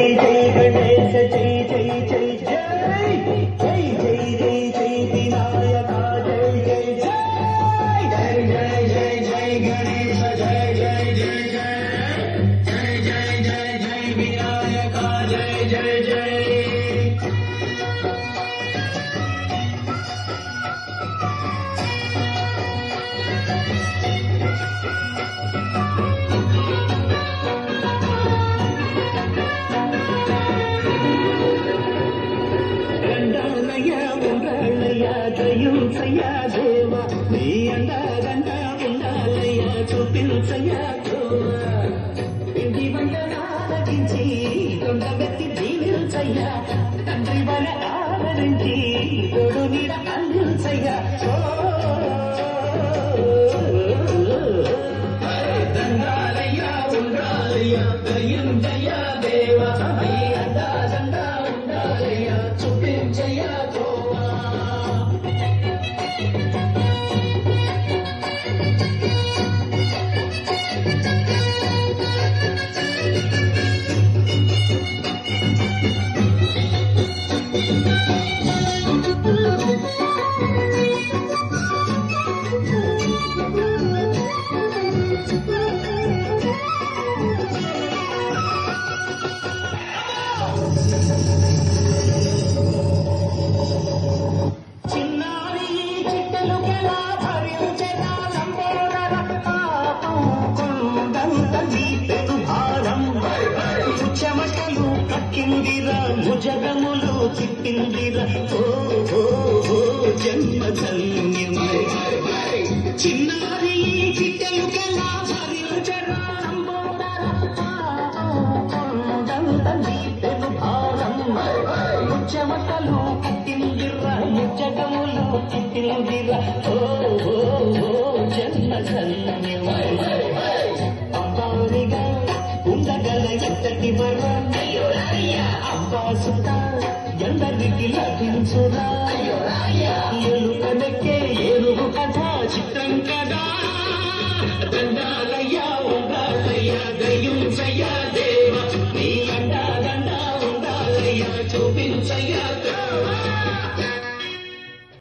జై గణేశ జై జై జై జై జై జై జై జై వినాయక జై జై జై జై జై జై జై గణేశ జై జై జై జై జై జై జై జై వినాయక జై జై జై జయించయ్యా దేవ నీ అండదండ ఉండాలయ్యా చూపించయ్యా ఇంటి వంట ఆలకించి కొండబెట్టి దీవించయ్యా తండ్రి వల ఆదరించి తోడు నీడ అందించయ్యా దండాలయ్యా ఉండాలయ్యా జయించయ్యా దేవ నీ అండదండ ఉండాలయ్యా చూపించయ్యా జగములు చిట్టిందిరా జన్మధన్యం చిన్నారి చిట్టెలు కలా చెమటలు పుట్టిందిరా జగములు చిట్టిందిరా జన్మధన్యం అమ్మారిగా ఉండగల ఎత్తటి వరా అబ్బాసుతా ఎందరికి లభించురా ఎలుకనెక్కే ఏనుగు కథ చిత్రం కదా దండాలయ్యా ఉండాలయ్యా